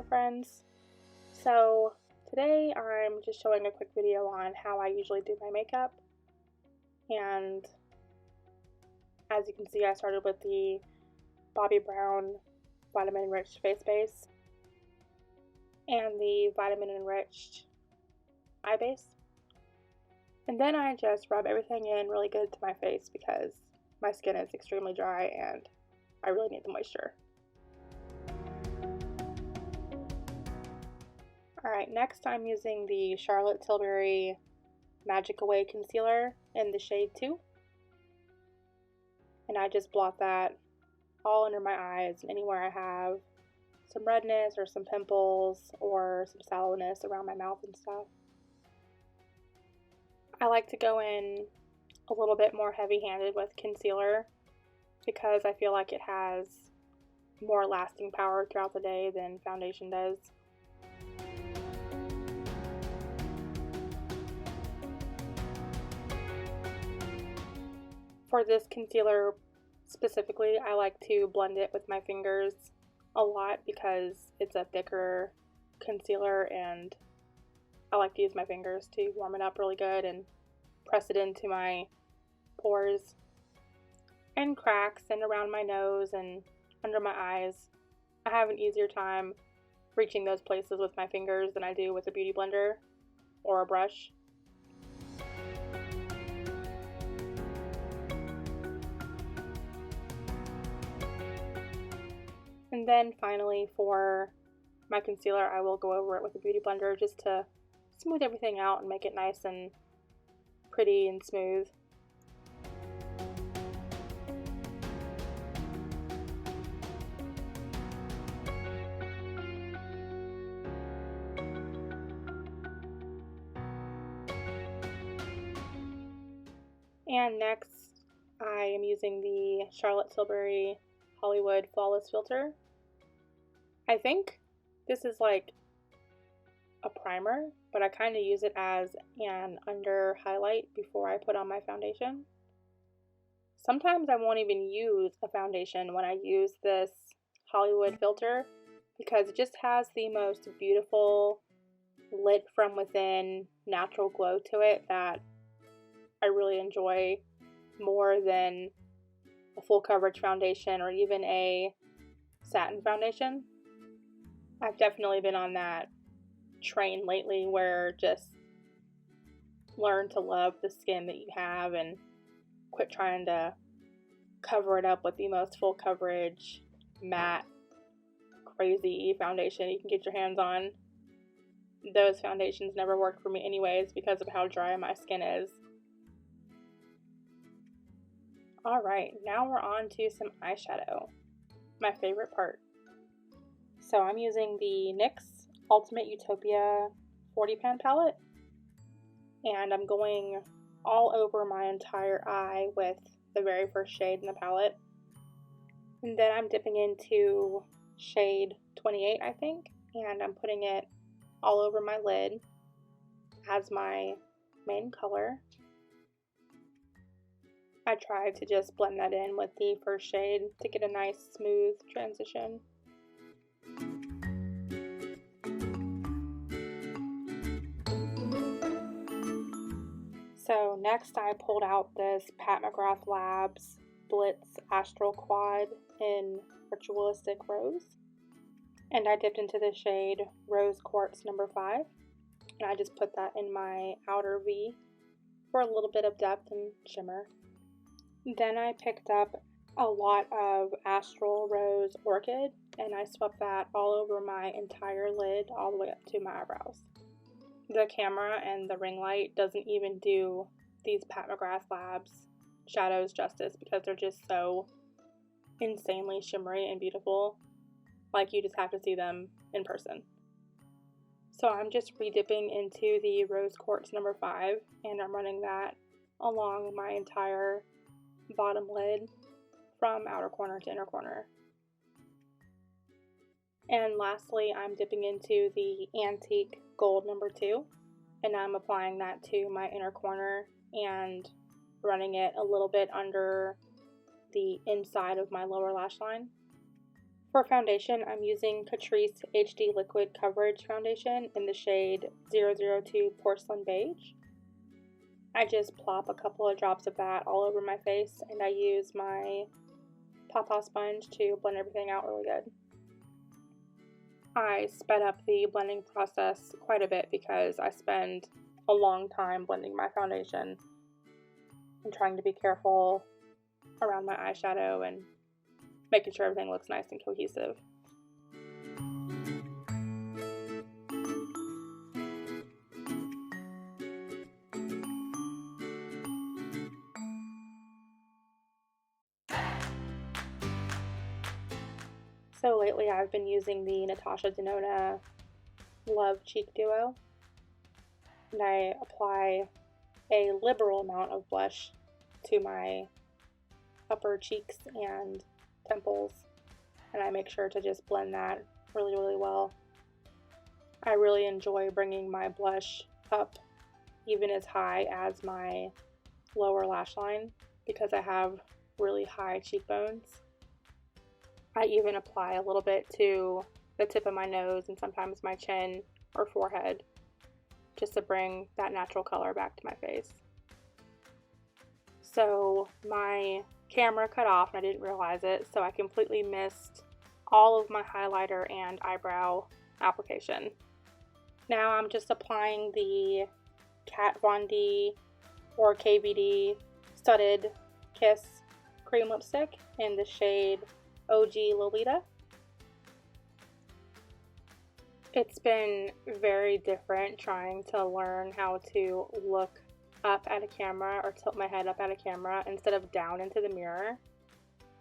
friends. So today I'm just showing a quick video on how I usually do my makeup, and as you can see I started with the Bobbi Brown Vitamin Enriched Face Base and the Vitamin Enriched Eye Base, and then I just rub everything in really good to my face because my skin is extremely dry and I really need the moisture. Alright, next I'm using the Charlotte Tilbury Magic Away Concealer in the shade 2. And I just blot that all under my eyes and anywhere I have some redness or some pimples or some sallowness around my mouth and stuff. I like to go in a little bit more heavy-handed with concealer because I feel like it has more lasting power throughout the day than foundation does. For this concealer specifically, I like to blend it with my fingers a lot because it's a thicker concealer and I like to use my fingers to warm it up really good and press it into my pores and cracks and around my nose and under my eyes. I have an easier time reaching those places with my fingers than I do with a beauty blender or a brush. And then finally for my concealer, I will go over it with a beauty blender just to smooth everything out and make it nice and pretty and smooth. And next, I am using the Charlotte Tilbury Hollywood Flawless Filter. I think this is like a primer, but I kind of use it as an under highlight before I put on my foundation. Sometimes I won't even use a foundation when I use this Hollywood filter because it just has the most beautiful lit from within natural glow to it that I really enjoy more than a full coverage foundation or even a satin foundation. I've definitely been on that train lately where just learn to love the skin that you have and quit trying to cover it up with the most full coverage matte crazy foundation you can get your hands on. Those foundations never worked for me anyways because of how dry my skin is. Alright, now we're on to some eyeshadow, my favorite part. So I'm using the NYX Ultimate Utopia 40 pan palette, and I'm going all over my entire eye with the very first shade in the palette. And then I'm dipping into shade 28, I think, and I'm putting it all over my lid as my main color. I tried to just blend that in with the first shade to get a nice smooth transition. So next I pulled out this Pat McGrath Labs Blitz Astral Quad in Ritualistic Rose. And I dipped into the shade Rose Quartz number 5. And I just put that in my outer V for a little bit of depth and shimmer. Then I picked up a lot of Astral Rose Orchid and I swept that all over my entire lid all the way up to my eyebrows. The camera and the ring light doesn't even do these Pat McGrath Labs shadows justice because they're just so insanely shimmery and beautiful. Like you just have to see them in person. So I'm just re-dipping into the Rose Quartz number 5 and I'm running that along my entire bottom lid from outer corner to inner corner. And lastly, I'm dipping into the Antique Gold number 2 and I'm applying that to my inner corner and running it a little bit under the inside of my lower lash line. For foundation, I'm using Catrice HD Liquid Coverage Foundation in the shade 002 Porcelain Beige. I just plop a couple of drops of that all over my face, and I use my Pawpaw sponge to blend everything out really good. I sped up the blending process quite a bit because I spend a long time blending my foundation and trying to be careful around my eyeshadow and making sure everything looks nice and cohesive. So lately I've been using the Natasha Denona Love Cheek Duo, and I apply a liberal amount of blush to my upper cheeks and temples, and I make sure to just blend that really well. I really enjoy bringing my blush up even as high as my lower lash line because I have really high cheekbones. I even apply a little bit to the tip of my nose and sometimes my chin or forehead just to bring that natural color back to my face. So my camera cut off and I didn't realize it, so I completely missed all of my highlighter and eyebrow application. Now I'm just applying the Kat Von D or KVD Studded Kiss cream lipstick in the shade OG Lolita. It's been very different trying to learn how to look up at a camera or tilt my head up at a camera instead of down into the mirror.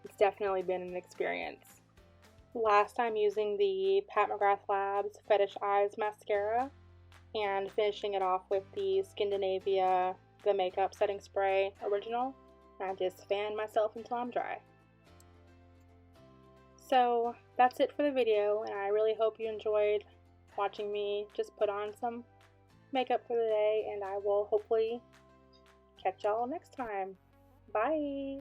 It's definitely been an experience. Last I'm using the Pat McGrath Labs Fetish Eyes mascara and finishing it off with the Skindinavia The Makeup Setting Spray Original. And I just fan myself until I'm dry. So that's it for the video, and I really hope you enjoyed watching me just put on some makeup for the day, and I will hopefully catch y'all next time. Bye!